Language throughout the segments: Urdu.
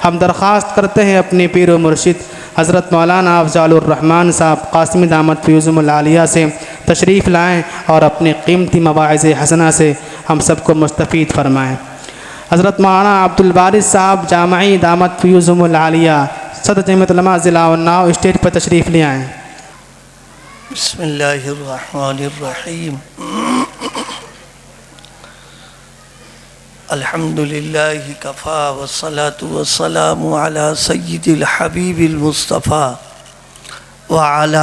ہم درخواست کرتے ہیں اپنے پیر و مرشد حضرت مولانا افضال الرحمن صاحب قاسمی دامت فیوزہم العالیہ سے تشریف لائیں اور اپنے قیمتی مواعظ حسنہ سے ہم سب کو مستفید فرمائیں۔ حضرت مولانا عبد البارث صاحب جامعی دامت فیوزہم العالیہ صدر جمعیت علماء ضلع اناؤ اسٹیج پر تشریف لے آئیں۔ بسم اللہ الرحمن الرحیم۔ الحمد للہ کفا والصلاة والسلام علی سید الحبیب المصطفیٰ وعلی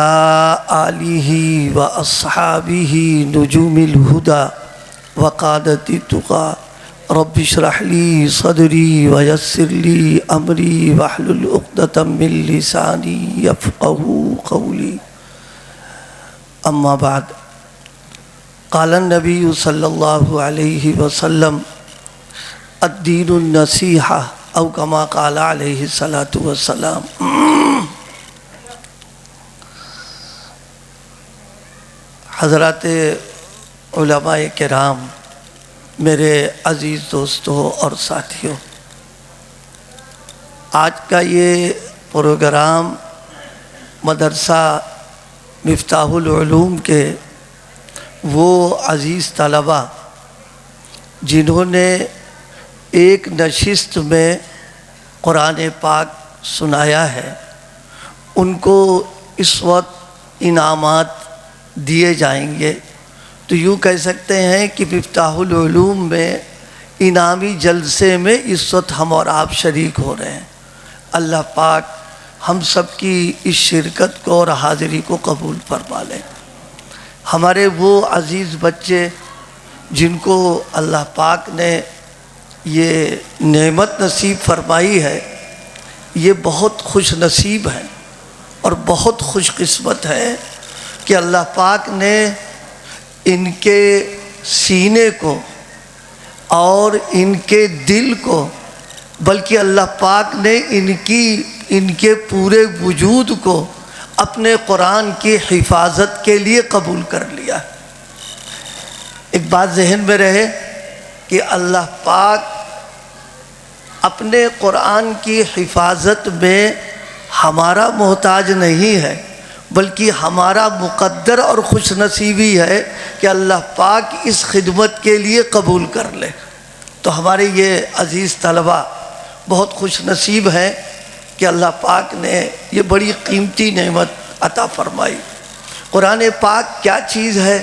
آلہ واصحابہ نجوم الہدى وقادۃ التقیٰ۔ رب اشرح لی صدری ویسر لی امری واحلل عقدۃ من لسانی یفقہوا قولی۔ اما بعد، قال النبی صلی اللہ علیہ وسلم الدین النصیحہ او کما قال علیہ الصلاۃ والسلام۔ حضرات علماء کرام، میرے عزیز دوستوں اور ساتھیوں، آج کا یہ پروگرام مدرسہ مفتاح العلوم کے وہ عزیز طلباء جنہوں نے ایک نشست میں قرآن پاک سنایا ہے، ان کو اس وقت انعامات دیے جائیں گے۔ تو یوں کہہ سکتے ہیں کہ مفتاح العلوم میں انعامی جلسے میں اس وقت ہم اور آپ شریک ہو رہے ہیں۔ اللہ پاک ہم سب کی اس شرکت کو اور حاضری کو قبول فرما لیں۔ ہمارے وہ عزیز بچے جن کو اللہ پاک نے یہ نعمت نصیب فرمائی ہے، یہ بہت خوش نصیب ہیں اور بہت خوش قسمت ہیں کہ اللہ پاک نے ان کے سینے کو اور ان کے دل کو، بلکہ اللہ پاک نے ان کے پورے وجود کو اپنے قرآن کی حفاظت کے لیے قبول کر لیا۔ ایک بات ذہن میں رہے کہ اللہ پاک اپنے قرآن کی حفاظت میں ہمارا محتاج نہیں ہے، بلکہ ہمارا مقدر اور خوش نصیبی ہے کہ اللہ پاک اس خدمت کے لیے قبول کر لے۔ تو ہمارے یہ عزیز طلباء بہت خوش نصیب ہیں کہ اللہ پاک نے یہ بڑی قیمتی نعمت عطا فرمائی۔ قرآن پاک کیا چیز ہے،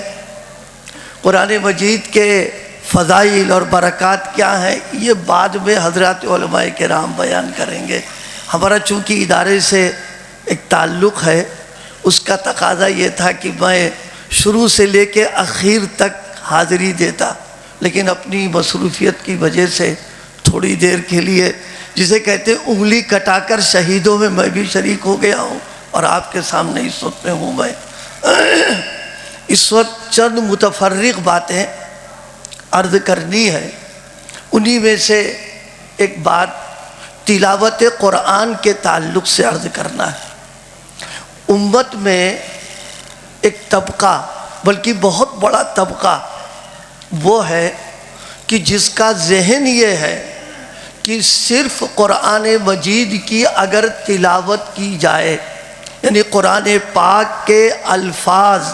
قرآن مجید کے فضائل اور برکات کیا ہیں، یہ بعد میں حضرات علماء کرام بیان کریں گے۔ ہمارا چونکہ ادارے سے ایک تعلق ہے، اس کا تقاضا یہ تھا کہ میں شروع سے لے کے اخیر تک حاضری دیتا، لیکن اپنی مصروفیت کی وجہ سے تھوڑی دیر کے لیے، جسے کہتے ہیں انگلی کٹا کر شہیدوں میں بھی شریک ہو گیا ہوں، اور آپ کے سامنے اس وقت میں ہوں۔ میں اس وقت چند متفرق باتیں عرض کرنی ہے۔ انہی میں سے ایک بات تلاوت قرآن کے تعلق سے عرض کرنا ہے۔ امت میں ایک طبقہ، بلکہ بہت بڑا طبقہ وہ ہے کہ جس کا ذہن یہ ہے کہ صرف قرآن مجید کی اگر تلاوت کی جائے، یعنی قرآن پاک کے الفاظ،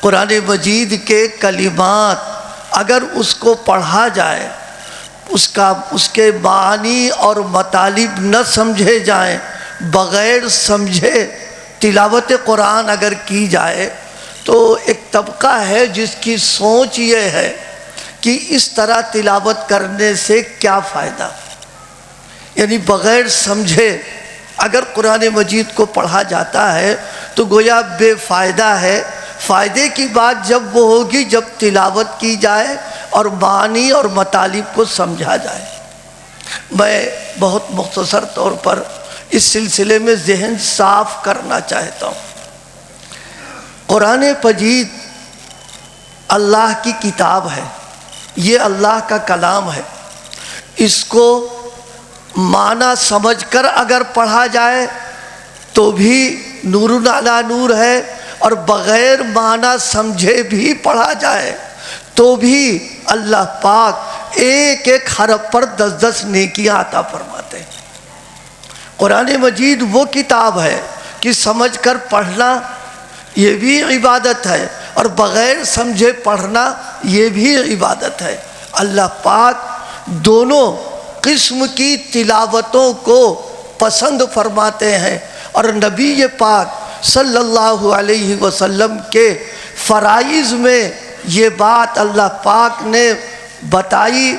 قرآن مجید کے کلمات اگر اس کو پڑھا جائے، اس کے معانی اور مطالب نہ سمجھے جائیں، بغیر سمجھے تلاوت قرآن اگر کی جائے، تو ایک طبقہ ہے جس کی سوچ یہ ہے کہ اس طرح تلاوت کرنے سے کیا فائدہ، یعنی بغیر سمجھے اگر قرآن مجید کو پڑھا جاتا ہے تو گویا بے فائدہ ہے۔ فائدے کی بات جب وہ ہوگی جب تلاوت کی جائے اور معانی اور مطالب کو سمجھا جائے۔ میں بہت مختصر طور پر اس سلسلے میں ذہن صاف کرنا چاہتا ہوں۔ قرآن مجید اللہ کی کتاب ہے، یہ اللہ کا کلام ہے۔ اس کو معنی سمجھ کر اگر پڑھا جائے تو بھی نور علی نور ہے، اور بغیر معنی سمجھے بھی پڑھا جائے تو بھی اللہ پاک ایک ایک حرف پر 10 نیکیاں عطا فرماتے ہیں۔ قرآن مجید وہ کتاب ہے کہ سمجھ کر پڑھنا یہ بھی عبادت ہے، اور بغیر سمجھے پڑھنا یہ بھی عبادت ہے۔ اللہ پاک دونوں قسم کی تلاوتوں کو پسند فرماتے ہیں، اور نبی پاک صلی اللہ علیہ وسلم کے فرائض میں یہ بات اللہ پاک نے بتائی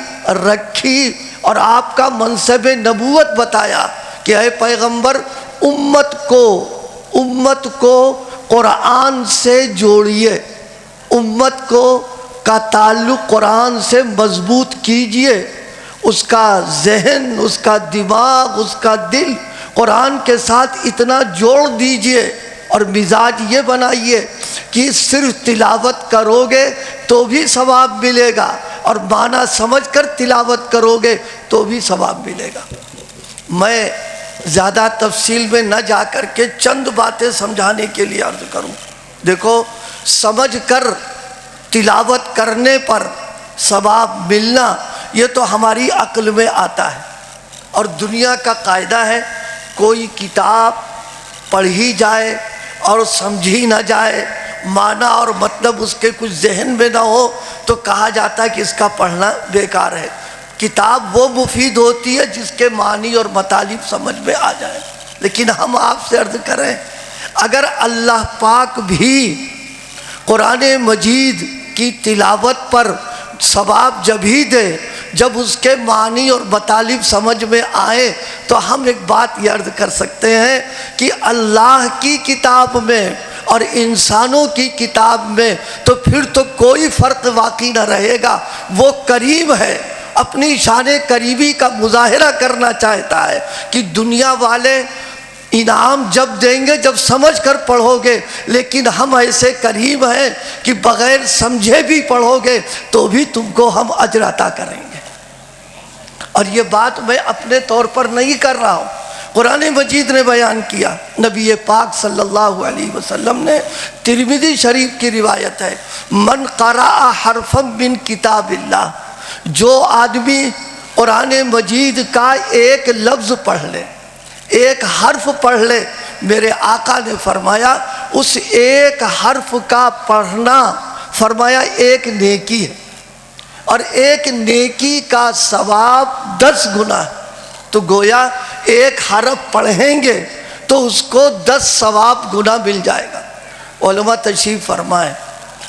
رکھی، اور آپ کا منصب نبوت بتایا کہ اے پیغمبر امت کو قرآن سے جوڑیے، امت کا تعلق قرآن سے مضبوط کیجئے، اس کا ذہن، اس کا دماغ، اس کا دل قرآن کے ساتھ اتنا جوڑ دیجئے، اور مزاج یہ بنائیے کہ صرف تلاوت کرو گے تو بھی ثواب ملے گا، اور معنی سمجھ کر تلاوت کرو گے تو بھی ثواب ملے گا۔ میں زیادہ تفصیل میں نہ جا کر کے چند باتیں سمجھانے کے لیے عرض کروں۔ دیکھو، سمجھ کر تلاوت کرنے پر ثواب ملنا یہ تو ہماری عقل میں آتا ہے، اور دنیا کا قاعدہ ہے کوئی کتاب پڑھی جائے اور سمجھی نہ جائے، معنی اور مطلب اس کے کچھ ذہن میں نہ ہو، تو کہا جاتا ہے کہ اس کا پڑھنا بیکار ہے۔ کتاب وہ مفید ہوتی ہے جس کے معنی اور مطالب سمجھ میں آ جائے۔ لیکن ہم آپ سے عرض کریں، اگر اللہ پاک بھی قرآن مجید کی تلاوت پر ثواب جب ہی دے جب اس کے معنی اور مطالب سمجھ میں آئے، تو ہم ایک بات یہ عرض کر سکتے ہیں کہ اللہ کی کتاب میں اور انسانوں کی کتاب میں تو پھر تو کوئی فرق باقی نہ رہے گا۔ وہ کریم ہے، اپنی شان قریبی کا مظاہرہ کرنا چاہتا ہے کہ دنیا والے انعام جب دیں گے جب سمجھ کر پڑھو گے، لیکن ہم ایسے کریم ہیں کہ بغیر سمجھے بھی پڑھو گے تو بھی تم کو ہم اجر عطا کریں گے۔ اور یہ بات میں اپنے طور پر نہیں کر رہا ہوں، قرآن مجید نے بیان کیا۔ نبی پاک صلی اللہ علیہ وسلم نے، ترمذی شریف کی روایت ہے، من قرأ حرفا من کتاب اللہ، جو آدمی قرآن مجید کا ایک لفظ پڑھ لے، ایک حرف پڑھ لے، میرے آقا نے فرمایا اس ایک حرف کا پڑھنا فرمایا ایک نیکی ہے، اور ایک نیکی کا ثواب 10 گنا ہے۔ تو گویا ایک حرف پڑھیں گے تو اس کو 10 ثواب گنا مل جائے گا۔ علماء تشریف فرمائیں،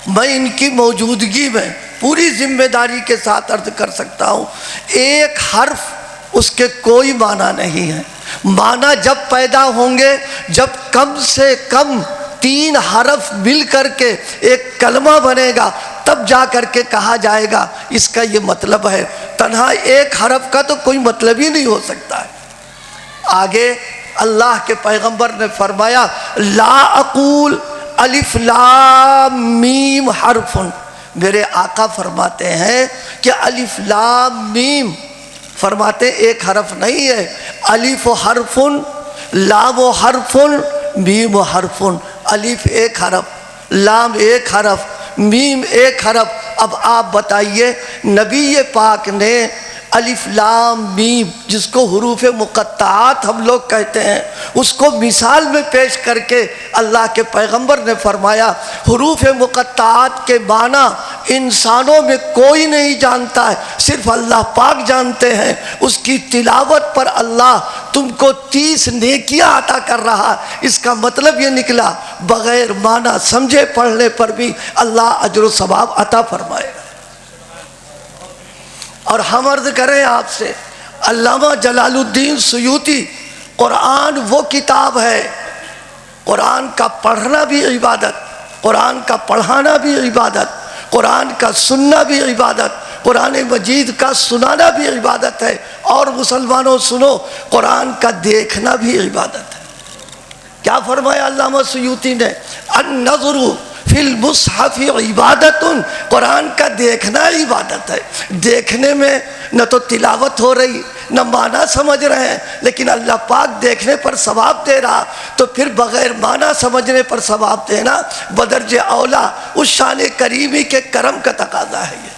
میں ان کی موجودگی میں پوری ذمہ داری کے ساتھ عرض کر سکتا ہوں، ایک حرف اس کے کوئی معنی نہیں ہے۔ معنی جب پیدا ہوں گے جب کم سے کم 3 حرف مل کر کے ایک کلمہ بنے گا، تب جا کر کے کہا جائے گا اس کا یہ مطلب ہے۔ تنہا ایک حرف کا تو کوئی مطلب ہی نہیں ہو سکتا ہے۔ آگے اللہ کے پیغمبر نے فرمایا لا اقول الف لام میم حرف، میرے آقا فرماتے ہیں کہ الف لام میم فرماتے ایک حرف نہیں ہے، الف حرف، لام حرف، میم حرف۔ الف ایک حرف، لام ایک حرف، میم ایک حرف۔ اب آپ بتائیے، نبی پاک نے الف لام میم جس کو حروف مقطعات ہم لوگ کہتے ہیں، اس کو مثال میں پیش کر کے اللہ کے پیغمبر نے فرمایا حروف مقطعات کے معنی انسانوں میں کوئی نہیں جانتا ہے، صرف اللہ پاک جانتے ہیں۔ اس کی تلاوت پر اللہ تم کو 30 نیکیاں عطا کر رہا۔ اس کا مطلب یہ نکلا بغیر معنی سمجھے پڑھنے پر بھی اللہ اجر و ثواب عطا فرمائے گا۔ اور ہم عرض کریں آپ سے، علامہ جلال الدین سیوطی، قرآن وہ کتاب ہے، قرآن کا پڑھنا بھی عبادت، قرآن کا پڑھانا بھی عبادت، قرآن کا سننا بھی عبادت، قرآن مجید کا سنانا بھی عبادت ہے، اور مسلمانوں سنو، قرآن کا دیکھنا بھی عبادت ہے۔ کیا فرمایا علامہ سیوطی نے؟ النظر فی المصحف عبادت، قرآن کا دیکھنا عبادت ہے۔ دیکھنے میں نہ تو تلاوت ہو رہی نہ معنی سمجھ رہے ہیں، لیکن اللہ پاک دیکھنے پر ثواب دے رہا، تو پھر بغیر معنی سمجھنے پر ثواب دینا بدرجہ اولا اس شان کریمی کے کرم کا تقاضا ہے یہ۔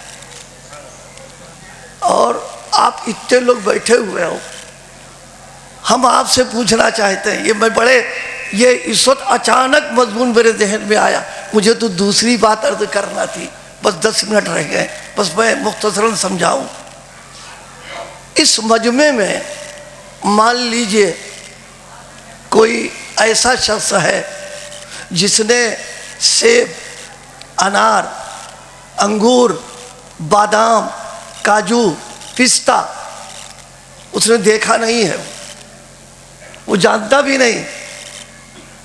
اور آپ اتنے لوگ بیٹھے ہوئے ہو، ہم آپ سے پوچھنا چاہتے ہیں، یہ اس وقت اچانک مضمون میرے ذہن میں آیا، مجھے تو دوسری بات عرض کرنا تھی، بس 10 منٹ رہ گئے، بس میں مختصراً سمجھاؤں۔ اس مجمع میں مان لیجئے کوئی ایسا شخص ہے جس نے سیب، انار، انگور، بادام، کاجو، پستہ اس نے دیکھا نہیں ہے، وہ جانتا بھی نہیں،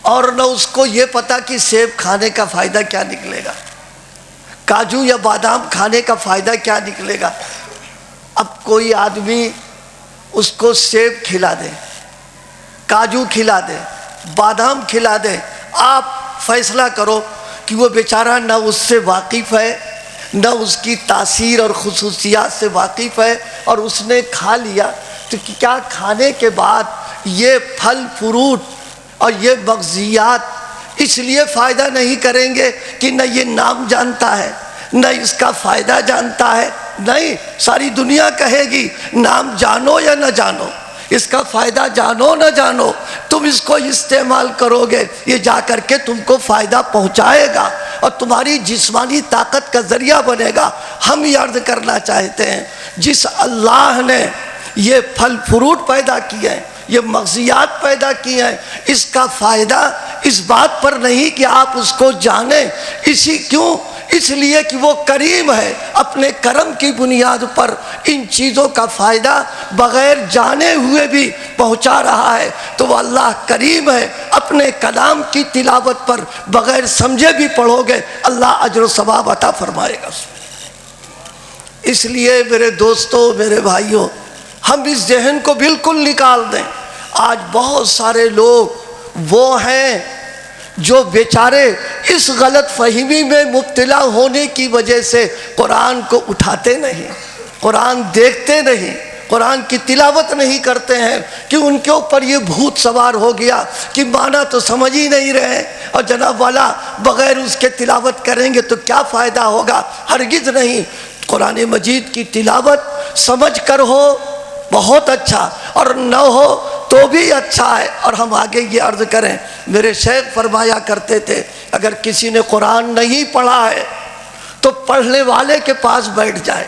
اور نہ اس کو یہ پتا کہ سیب کھانے کا فائدہ کیا نکلے گا، کاجو یا بادام کھانے کا فائدہ کیا نکلے گا۔ اب کوئی آدمی اس کو سیب کھلا دے، کاجو کھلا دے، بادام کھلا دے، آپ فیصلہ کرو کہ وہ بیچارہ نہ اس سے واقف ہے، نہ اس کی تاثیر اور خصوصیات سے واقف ہے، اور اس نے کھا لیا تو کیا کھانے کے بعد یہ پھل فروٹ اور یہ مغزیات اس لیے فائدہ نہیں کریں گے کہ نہ یہ نام جانتا ہے نہ اس کا فائدہ جانتا ہے؟ نہیں، ساری دنیا کہے گی نام جانو یا نہ جانو، اس کا فائدہ جانو نہ جانو، تم اس کو استعمال کرو گے، یہ جا کر کے تم کو فائدہ پہنچائے گا اور تمہاری جسمانی طاقت کا ذریعہ بنے گا۔ ہم یہ عرض کرنا چاہتے ہیں، جس اللہ نے یہ پھل فروٹ پیدا کیے ہیں، یہ مغزیات پیدا کیے ہیں، اس کا فائدہ اس بات پر نہیں کہ آپ اس کو جانیں، اس لیے کہ وہ کریم ہے، اپنے کرم کی بنیاد پر ان چیزوں کا فائدہ بغیر جانے ہوئے بھی پہنچا رہا ہے، تو وہ اللہ کریم ہے، اپنے کلام کی تلاوت پر بغیر سمجھے بھی پڑھو گے اللہ اجر و ثواب عطا فرمائے گا۔ اس لیے میرے دوستو، میرے بھائیوں، ہم اس ذہن کو بالکل نکال دیں۔ آج بہت سارے لوگ وہ ہیں جو بیچارے اس غلط فہمی میں مبتلا ہونے کی وجہ سے قرآن کو اٹھاتے نہیں، قرآن دیکھتے نہیں، قرآن کی تلاوت نہیں کرتے ہیں کہ ان کے اوپر یہ بھوت سوار ہو گیا کہ معنی تو سمجھ ہی نہیں رہے، اور جناب والا بغیر اس کے تلاوت کریں گے تو کیا فائدہ ہوگا؟ ہرگز نہیں۔ قرآن مجید کی تلاوت سمجھ کر ہو بہت اچھا، اور نہ ہو تو بھی اچھا ہے۔ اور ہم آگے یہ عرض کریں، میرے شیخ فرمایا کرتے تھے اگر کسی نے قرآن نہیں پڑھا ہے تو پڑھنے والے کے پاس بیٹھ جائے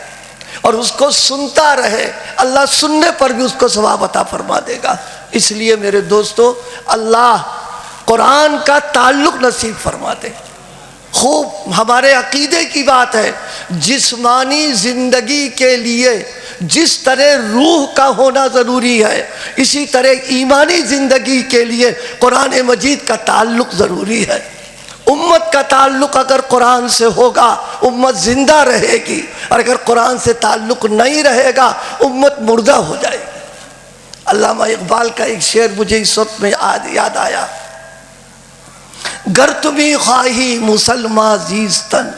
اور اس کو سنتا رہے، اللہ سننے پر بھی اس کو ثواب عطا فرما دے گا۔ اس لیے میرے دوستو، اللہ قرآن کا تعلق نصیب فرما دے۔ خوب ہمارے عقیدے کی بات ہے، جسمانی زندگی کے لیے جس طرح روح کا ہونا ضروری ہے، اسی طرح ایمانی زندگی کے لیے قرآن مجید کا تعلق ضروری ہے۔ امت کا تعلق اگر قرآن سے ہوگا امت زندہ رہے گی، اور اگر قرآن سے تعلق نہیں رہے گا امت مردہ ہو جائے گی۔ علامہ اقبال کا ایک شعر مجھے اس وقت میں یاد آیا، گر تمہیں خواہی مسلمان زیستن،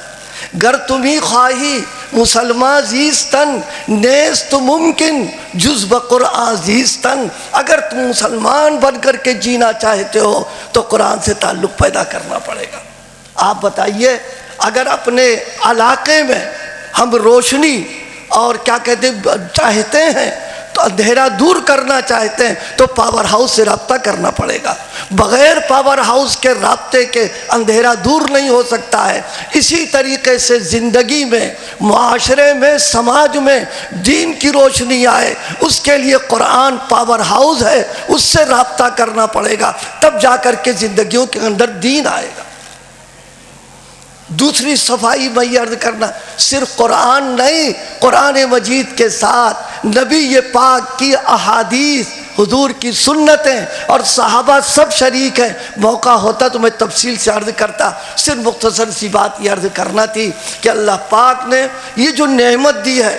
گر تمہیں خواہی مسلمان زیستن، نیست ممکن جز بقرآن زیستن۔ اگر تم مسلمان بن کر کے جینا چاہتے ہو تو قرآن سے تعلق پیدا کرنا پڑے گا۔ آپ بتائیے، اگر اپنے علاقے میں ہم روشنی اور کیا کہتے چاہتے ہیں تو اندھیرا دور کرنا چاہتے ہیں تو پاور ہاؤس سے رابطہ کرنا پڑے گا، بغیر پاور ہاؤس کے رابطے کے اندھیرا دور نہیں ہو سکتا ہے۔ اسی طریقے سے زندگی میں، معاشرے میں، سماج میں دین کی روشنی آئے، اس کے لیے قرآن پاور ہاؤس ہے، اس سے رابطہ کرنا پڑے گا، تب جا کر کے زندگیوں کے اندر دین آئے گا۔ دوسری صفائی میں یہ عرض کرنا، صرف قرآن نہیں، قرآن مجید کے ساتھ نبی پاک کی احادیث، حضور کی سنتیں اور صحابہ سب شریک ہیں۔ موقع ہوتا تو میں تفصیل سے عرض کرتا، صرف مختصر سی بات یہ عرض کرنا تھی کہ اللہ پاک نے یہ جو نعمت دی ہے،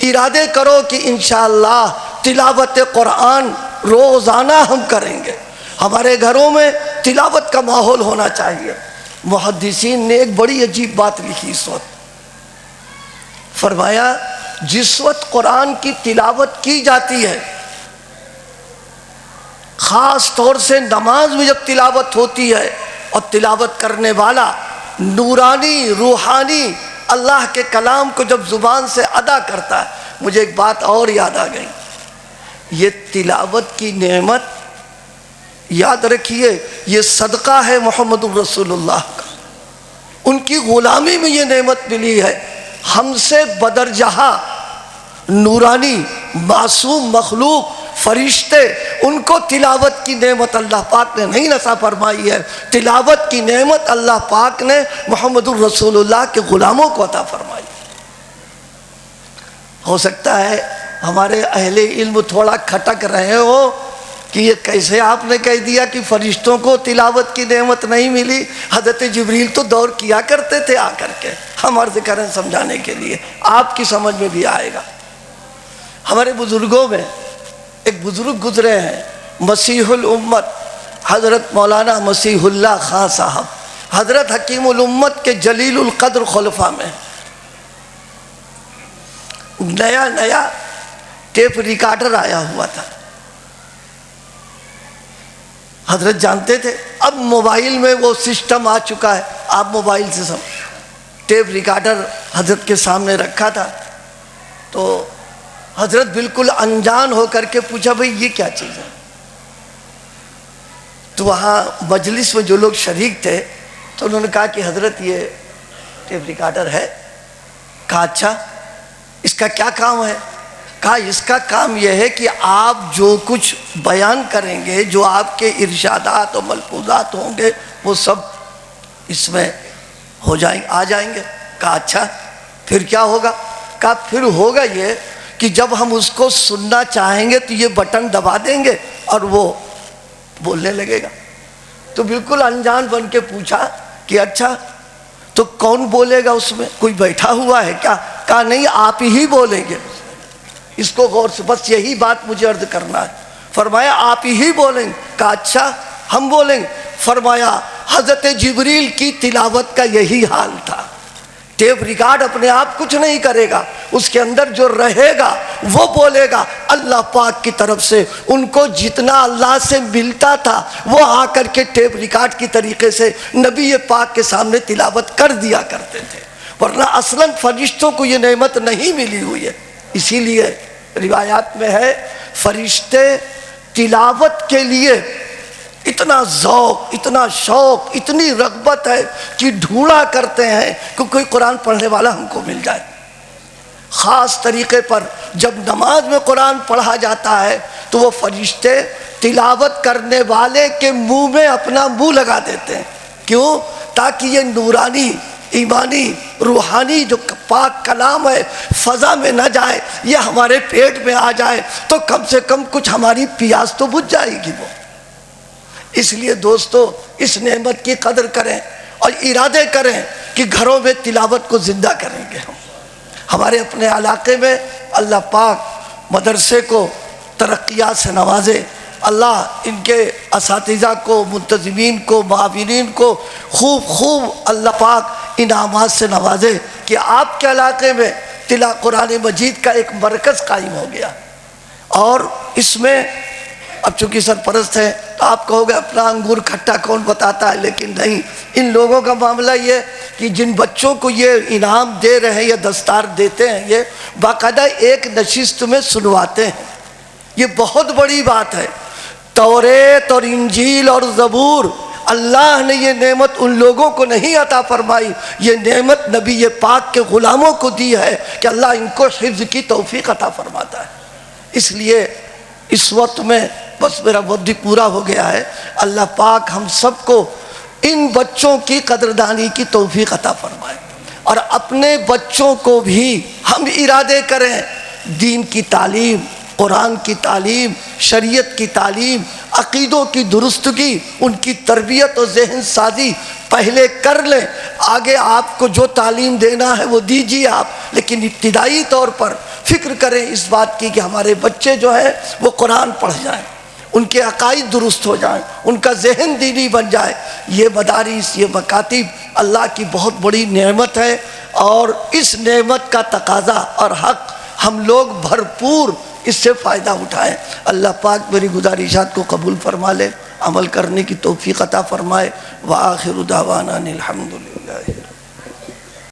ارادے کرو کہ انشاءاللہ تلاوت قرآن روزانہ ہم کریں گے، ہمارے گھروں میں تلاوت کا ماحول ہونا چاہیے۔ محدثین نے ایک بڑی عجیب بات لکھی اس وقت، فرمایا جس وقت قرآن کی تلاوت کی جاتی ہے، خاص طور سے نماز میں جب تلاوت ہوتی ہے اور تلاوت کرنے والا نورانی روحانی اللہ کے کلام کو جب زبان سے ادا کرتا ہے، مجھے ایک بات اور یاد آ گئی، یہ تلاوت کی نعمت یاد رکھیے، یہ صدقہ ہے محمد رسول اللہ کا، ان کی غلامی میں یہ نعمت ملی ہے۔ ہم سے بدرجہ نورانی معصوم مخلوق فرشتے، ان کو تلاوت کی نعمت اللہ پاک نے نہیں نصیب فرمائی ہے، تلاوت کی نعمت اللہ پاک نے محمد الرسول اللہ کے غلاموں کو عطا فرمائی۔ ہو سکتا ہے ہمارے اہل علم تھوڑا کھٹک رہے ہو کہ یہ کیسے آپ نے کہہ دیا کہ فرشتوں کو تلاوت کی نعمت نہیں ملی، حضرت جبریل تو دور کیا کرتے تھے آ کر کے۔ ہم عرض کریں سمجھانے کے لیے، آپ کی سمجھ میں بھی آئے گا۔ ہمارے بزرگوں میں ایک بزرگ گزرے ہیں، مسیح الامت حضرت مولانا مسیح اللہ خان صاحب، حضرت حکیم الامت کے جلیل القدر خلفاء میں۔ نیا ٹیپ ریکارڈر آیا ہوا تھا، حضرت جانتے تھے۔ اب موبائل میں وہ سسٹم آ چکا ہے، آپ موبائل سے سب ٹیپ ریکارڈر حضرت کے سامنے رکھا تھا، تو حضرت بالکل انجان ہو کر کے پوچھا بھئی یہ کیا چیز ہے؟ تو وہاں مجلس میں جو لوگ شریک تھے تو انہوں نے کہا کہ حضرت یہ ٹیپ ریکارڈر ہے۔ کہا اچھا، اس کا کیا کام ہے؟ کہا اس کا کام یہ ہے کہ آپ جو کچھ بیان کریں گے، جو آپ کے ارشادات و ملفوظات ہوں گے، وہ سب اس میں آ جائیں گے۔ کہا اچھا، پھر کیا ہوگا؟ کہا پھر ہوگا یہ کہ جب ہم اس کو سننا چاہیں گے تو یہ بٹن دبا دیں گے اور وہ بولنے لگے گا۔ تو بالکل انجان بن کے پوچھا کہ اچھا تو کون بولے گا اس میں؟ کوئی بیٹھا ہوا ہے کیا؟ کہا نہیں، آپ ہی بولیں گے۔ اس کو غور سے، بس یہی بات مجھے عرض کرنا ہے۔ فرمایا آپ ہی بولیں گے؟ کہا اچھا ہم بولیں گے۔ فرمایا حضرت جبریل کی تلاوت کا یہی حال تھا۔ ٹیپ ریکارڈ اپنے آپ کچھ نہیں کرے گا، اس کے اندر جو رہے گا وہ بولے گا۔ اللہ پاک کی طرف سے ان کو جتنا اللہ سے ملتا تھا وہ آ کر کے ٹیپ ریکارڈ کی طریقے سے نبی پاک کے سامنے تلاوت کر دیا کرتے تھے، ورنہ اصلاً فرشتوں کو یہ نعمت نہیں ملی ہوئی ہے۔ اسی لیے روایات میں ہے فرشتے تلاوت کے لیے اتنا ذوق، اتنا شوق، اتنی رغبت ہے کہ ڈھونڈا کرتے ہیں کہ کوئی قرآن پڑھنے والا ہم کو مل جائے۔ خاص طریقے پر جب نماز میں قرآن پڑھا جاتا ہے تو وہ فرشتے تلاوت کرنے والے کے منہ میں اپنا منہ لگا دیتے ہیں۔ کیوں؟ تاکہ یہ نورانی، ایمانی، روحانی جو پاک کلام ہے فضا میں نہ جائے، یہ ہمارے پیٹ میں آ جائے تو کم سے کم کچھ ہماری پیاس تو بجھ جائے گی وہ۔ اس لیے دوستو اس نعمت کی قدر کریں اور ارادے کریں کہ گھروں میں تلاوت کو زندہ کریں گے۔ ہمارے اپنے علاقے میں اللہ پاک مدرسے کو ترقیات سے نوازے، اللہ ان کے اساتذہ کو، منتظمین کو، معاونین کو خوب اللہ پاک انعامات سے نوازے کہ آپ کے علاقے میں قرآن مجید کا ایک مرکز قائم ہو گیا۔ اور اس میں اب چونکہ سرپرست ہے تو آپ کہو گے اپنا انگور کھٹا کون بتاتا ہے، لیکن نہیں، ان لوگوں کا معاملہ یہ کہ جن بچوں کو یہ انعام دے رہے ہیں یا دستار دیتے ہیں، یہ باقاعدہ ایک نشست میں سنواتے ہیں۔ یہ بہت بڑی بات ہے۔ توریت اور انجیل اور زبور، اللہ نے یہ نعمت ان لوگوں کو نہیں عطا فرمائی، یہ نعمت نبی پاک کے غلاموں کو دی ہے کہ اللہ ان کو حفظ کی توفیق عطا فرماتا ہے۔ اس لیے اس وقت میں بس میرا وقت پورا ہو گیا ہے، اللہ پاک ہم سب کو ان بچوں کی قدردانی کی توفیق عطا فرمائے، اور اپنے بچوں کو بھی ہم ارادے کریں دین کی تعلیم، قرآن کی تعلیم، شریعت کی تعلیم، عقیدوں کی درستگی، ان کی تربیت اور ذہن سازی پہلے کر لیں۔ آگے آپ کو جو تعلیم دینا ہے وہ دیجیے آپ، لیکن ابتدائی طور پر فکر کریں اس بات کی کہ ہمارے بچے جو ہیں وہ قرآن پڑھ جائیں، ان کے عقائد درست ہو جائیں، ان کا ذہن دینی بن جائے۔ یہ مدارس، یہ مکاتب اللہ کی بہت بڑی نعمت ہے، اور اس نعمت کا تقاضا اور حق ہم لوگ بھرپور اس سے فائدہ اٹھائیں۔ اللہ پاک میری گزارشات کو قبول فرما لے، عمل کرنے کی توفیق عطا فرمائے۔ وآخر دعوانا الحمدللہ۔